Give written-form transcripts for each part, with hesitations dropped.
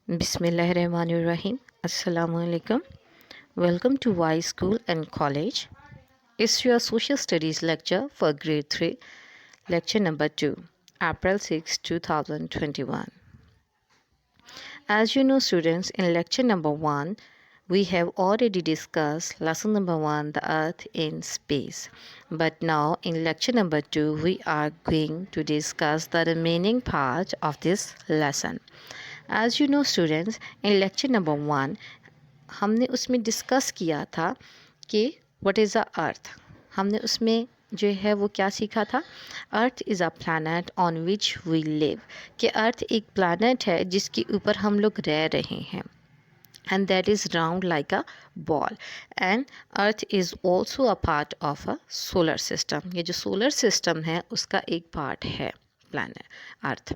Bismillahirrahmanirrahim. Assalamu alaikum. Welcome to Y School and College. It's your social studies lecture for grade 3, lecture number 2, April 6, 2021. As you know, students, in lecture number 1, we have already discussed lesson number 1, the earth in space. But now in lecture number 2, we are going to discuss the remaining part of this lesson. As you know, students, in lecture number 1, हमने उसमें discuss किया था कि what is the earth. हमने उसमें जो है वो क्या सीखा था, earth is a planet on which we live, कि अर्थ एक प्लानट है जिसके ऊपर हम लोग रह रहे हैं, and that is round like a ball, and earth is also a part of a solar system। ये जो सोलर सिस्टम है उसका एक पार्ट है प्लानट अर्थ।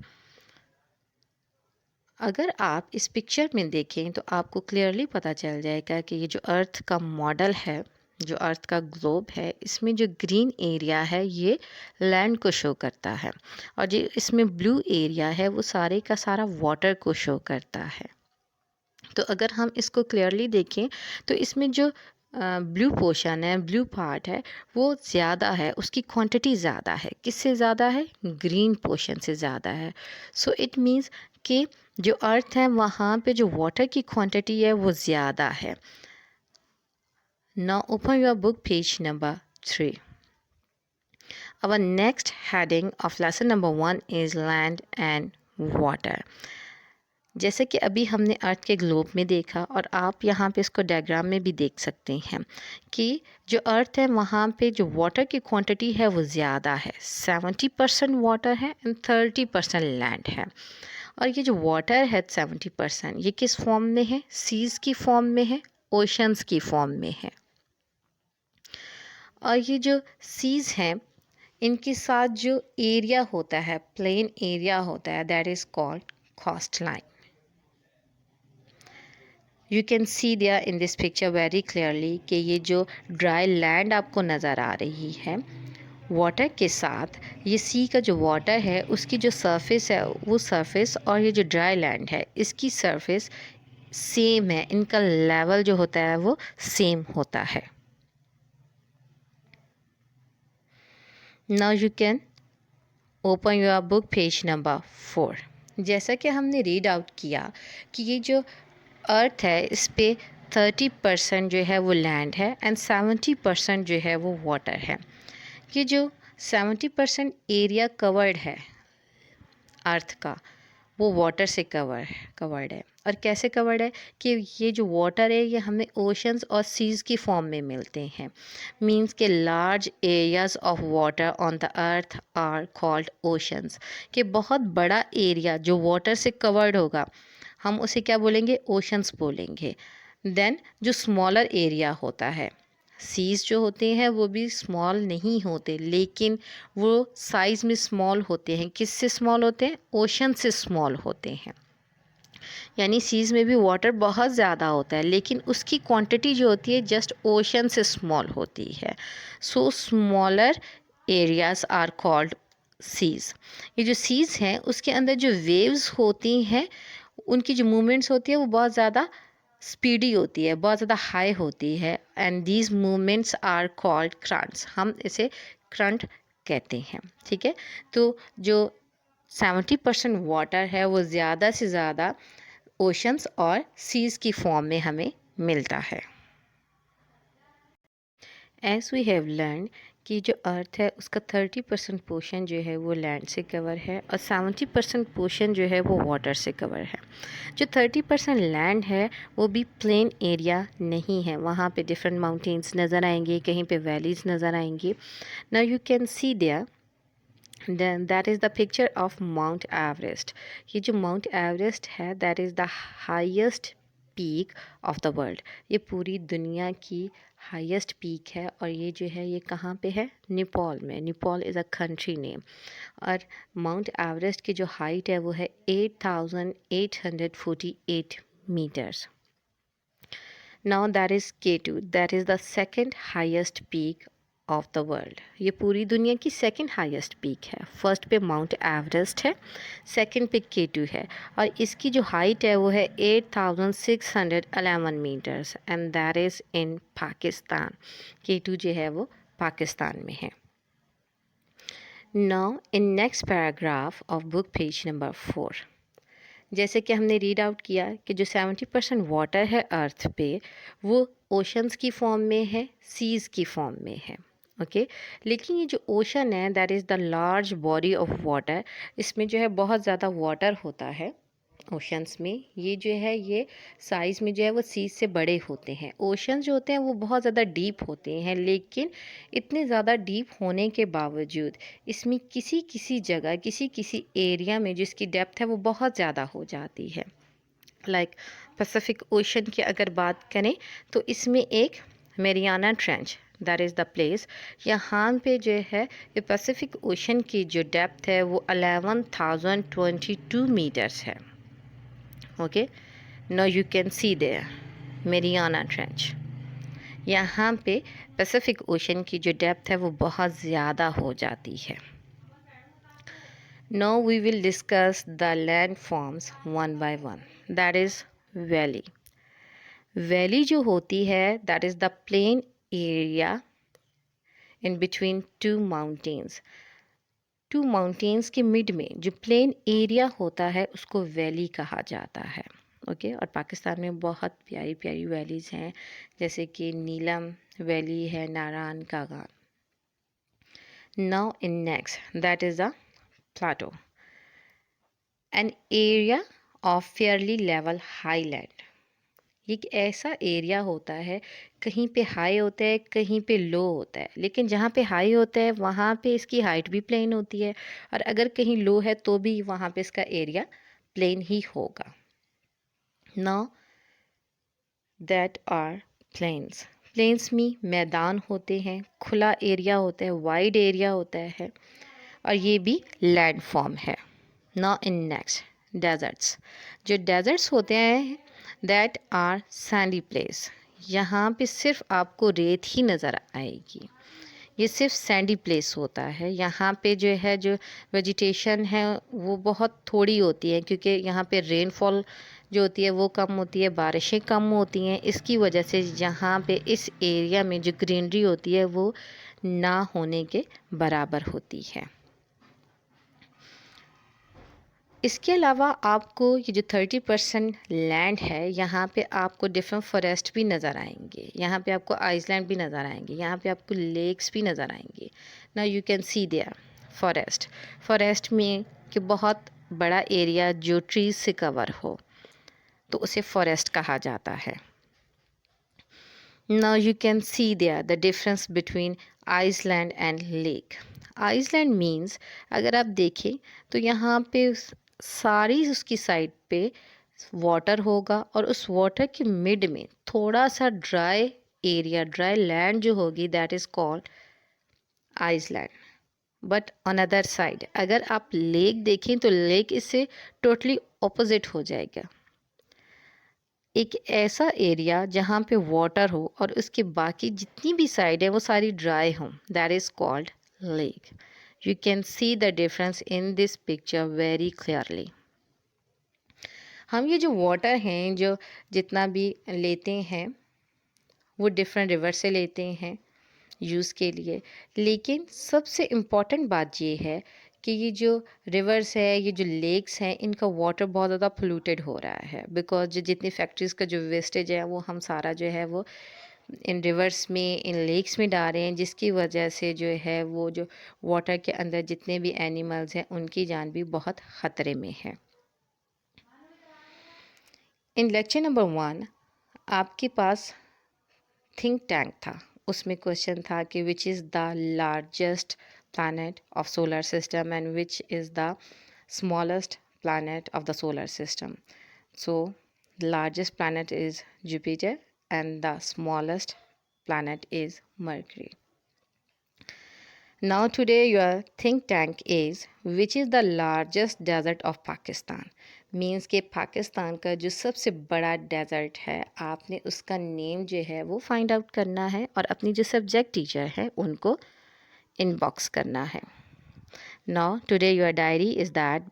अगर आप इस पिक्चर में देखें तो आपको क्लियरली पता चल जाएगा कि ये जो अर्थ का मॉडल है, जो अर्थ का ग्लोब है, इसमें जो ग्रीन एरिया है ये लैंड को शो करता है, और जो इसमें ब्लू एरिया है वो सारे का सारा वाटर को शो करता है। तो अगर हम इसको क्लियरली देखें तो इसमें जो ब्लू पोर्शन है, ब्लू पार्ट है, वो ज़्यादा है, उसकी क्वांटिटी ज़्यादा है। किससे ज़्यादा है? ग्रीन पोर्शन से ज़्यादा है। सो इट मीन्स कि जो अर्थ है वहाँ पे जो वाटर की क्वांटिटी है वो ज़्यादा है। Now open your book page number 3। Our next heading of lesson number 1 is land and water। जैसे कि अभी हमने अर्थ के ग्लोब में देखा, और आप यहाँ पे इसको डायग्राम में भी देख सकते हैं कि जो अर्थ है वहाँ पे जो वाटर की क्वांटिटी है वो ज़्यादा है, 70% वाटर है एंड 30% लैंड है। और ये जो वाटर है 70%, ये किस फॉर्म में है? सीज़ की फॉर्म में है, ओशंस की फॉर्म में है। और ये जो सीज़ हैं इनके साथ जो एरिया होता है, प्लेन एरिया होता है, that is called coastline. You can see there in this picture very clearly कि ये जो ड्राई लैंड आपको नज़र आ रही है, वाटर के साथ ये सी का जो वाटर है उसकी जो सरफेस है वो सरफेस, और ये जो ड्राई लैंड है इसकी सरफेस सेम है, इनका लेवल जो होता है वो सेम होता है। Now you can open your book page number 4। जैसा कि हमने रीड आउट किया कि ये जो अर्थ है इस पे 30% जो है वो लैंड है एंड 70% जो है वो वाटर है। ये जो 70% एरिया कवर्ड है अर्थ का वो वाटर से कवर्ड है। और कैसे कवर्ड है कि ये जो वाटर है ये हमें ओशंस और सीज़ की फॉर्म में मिलते हैं। मींस के large areas of water on the earth are called oceans, कि बहुत बड़ा एरिया जो वाटर से कवर्ड होगा हम उसे क्या बोलेंगे? ओशंस बोलेंगे। देन जो स्मॉलर एरिया होता है, सीज़ जो होते हैं वो भी स्मॉल नहीं होते, लेकिन वो साइज़ में स्मॉल होते हैं। किससे स्मॉल होते हैं? ओशन से स्मॉल होते हैं। यानी सीज़ में भी वाटर बहुत ज़्यादा होता है, लेकिन उसकी क्वांटिटी जो होती है जस्ट ओशन से स्मॉल होती है। So smaller areas are called seas. ये जो सीज़ हैं उसके अंदर जो वेव्स होती हैं उनकी जो मूवमेंट्स होती है वो बहुत ज़्यादा स्पीडी होती है, बहुत ज़्यादा हाई होती है, and these movements are called currents. हम इसे करंट कहते हैं। ठीक है, तो जो 70% वाटर है वो ज़्यादा से ज़्यादा ओशंस और सीज़ की फॉर्म में हमें मिलता है। एज वी हैव लर्न कि जो अर्थ है उसका 30% पोर्शन जो है वो लैंड से कवर है और 70% पोर्शन जो है वो वाटर से कवर है। जो 30% लैंड है वो भी प्लेन एरिया नहीं है, वहाँ पे डिफरेंट माउंटेन्स नज़र आएंगे, कहीं पे वैलीज़ नज़र आएंगी। Now you can see there that is the picture of Mount Everest. ये जो माउंट एवरेस्ट है that is the highest peak of the world. ये पूरी दुनिया की हाईएस्ट पीक है, और ये जो है ये कहाँ पे है? नेपाल में। Nepal is a country name. और माउंट एवरेस्ट की जो हाइट है वो है 8,848 metres. Now that is K2, that is the second highest peak of the world. ये पूरी दुनिया की सेकंड हाईएस्ट पीक है। फर्स्ट पे माउंट एवरेस्ट है, सेकंड पे K2 है, और इसकी जो हाइट है वो है 8611 meters, and that is in Pakistan. K2 जो है वो पाकिस्तान में है। Now in next paragraph of book page number 4, जैसे कि हमने रीड आउट किया कि जो 70% वाटर है अर्थ पे वो ओशंस की फॉर्म में है, सीज़ की फॉर्म में है। ओके लेकिन ये जो ओशन है that is the large body of water, इसमें जो है बहुत ज़्यादा वाटर होता है ओशंस में। ये जो है ये साइज़ में जो है वो सी से बड़े होते हैं। ओशंस जो होते हैं वो बहुत ज़्यादा डीप होते हैं, लेकिन इतने ज़्यादा डीप होने के बावजूद इसमें किसी किसी जगह किसी किसी एरिया में जिसकी डेप्थ है वो बहुत ज़्यादा हो जाती है। लाइक पैसिफिक ओशन की अगर बात करें तो इसमें एक Mariana trench that is the place, यहाँ पे जो है ये पैसिफिक ओशन की जो डेप्थ है वो 11,022 मीटर्स है। Okay now you can see there Mariana trench. यहाँ पे पैसिफिक ओशन की जो डेप्थ है वो बहुत ज़्यादा हो जाती है। Now we will discuss the land forms one by one, that is valley. Valley जो होती है that is the plain area in between two mountains. Two mountains के मिड में जो प्लेन एरिया होता है उसको वैली कहा जाता है। ओके और पाकिस्तान में बहुत प्यारी प्यारी वैलीज़ हैं, जैसे कि नीलम वैली है, Narayan Kaghan. Now in next that is the Plato, an area of Fairlie level highland. एक ऐसा एरिया होता है, कहीं पे हाई होता है कहीं पे लो होता है, लेकिन जहाँ पे हाई होता है वहाँ पे इसकी हाइट भी प्लेन होती है, और अगर कहीं लो है तो भी वहाँ पे इसका एरिया प्लेन ही होगा। Now that are plains. Plains में मैदान होते हैं, खुला एरिया होता है, वाइड एरिया होता है, और ये भी लैंड फॉर्म है। Now in next deserts. जो डेजर्ट्स होते हैं दैट आर सैंडी प्लेस। यहाँ पे सिर्फ आपको रेत ही नज़र आएगी, ये सिर्फ सैंडी प्लेस होता है। यहाँ पे जो है जो वेजिटेशन है वो बहुत थोड़ी होती है, क्योंकि यहाँ पे रेनफॉल जो होती है वो कम होती है, बारिशें कम होती हैं। इसकी वजह से यहाँ पे इस एरिया में जो ग्रीनरी होती है वो ना होने के बराबर होती है। इसके अलावा आपको ये जो 30% लैंड है यहाँ पे आपको डिफरेंट फॉरेस्ट भी नज़र आएंगे, यहाँ पे आपको आइसलैंड भी नज़र आएंगे, यहाँ पे आपको लेक्स भी नज़र आएंगे। ना you can see there forest. Forest में कि बहुत बड़ा एरिया जो ट्रीज से कवर हो तो उसे फॉरेस्ट कहा जाता है। Now you can see there the difference between Iceland and lake. Iceland means अगर आप देखें तो यहाँ पे सारी उसकी साइड पे वाटर होगा, और उस वाटर के मिड में थोड़ा सा ड्राई एरिया, ड्राई लैंड जो होगी that is called island. But on other side अगर आप लेक देखें तो लेक इससे टोटली ऑपोजिट हो जाएगा। एक ऐसा एरिया जहाँ पे वाटर हो और उसके बाकी जितनी भी साइड है वो सारी ड्राई हों, that is called lake. You can see the difference in this picture very clearly. हम ये जो वाटर हैं जो जितना भी लेते हैं वो डिफरेंट रिवर से लेते हैं यूज़ के लिए, लेकिन सबसे इम्पॉर्टेंट बात ये है कि ये जो रिवर्स है, ये जो लेक्स हैं, इनका वाटर बहुत ज़्यादा पोल्यूटेड हो रहा है, बिकॉज जो जितनी फैक्ट्रीज़ का जो वेस्टेज है वो हम सारा जो है वो इन रिवर्स में, इन लेक्स में डाल रहे हैं, जिसकी वजह से जो है वो जो वाटर के अंदर जितने भी एनिमल्स हैं उनकी जान भी बहुत ख़तरे में है। इन लेक्चर नंबर 1 आपके पास थिंक टैंक था, उसमें क्वेश्चन था कि which is the largest planet of solar system and which is the smallest planet of the solar system. So the largest planet is Jupiter and the smallest planet is Mercury. Now today your think tank is which is the largest desert of Pakistan, means के पाकिस्तान का जो सबसे बड़ा dessert है, आपने उसका name जो है वो फाइंड आउट करना है और अपनी जो सब्जेक्ट टीचर है उनको इनबॉक्स करना है। Now today your diary is that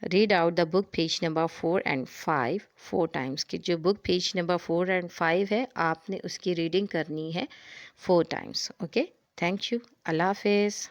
read out the book page number 4 and 5 4 times की जो बुक पेज नंबर 4 एंड 5 है आपने उसकी रीडिंग करनी है 4 टाइम्स। ओके, थैंक यू, अल्लाह हाफिज़।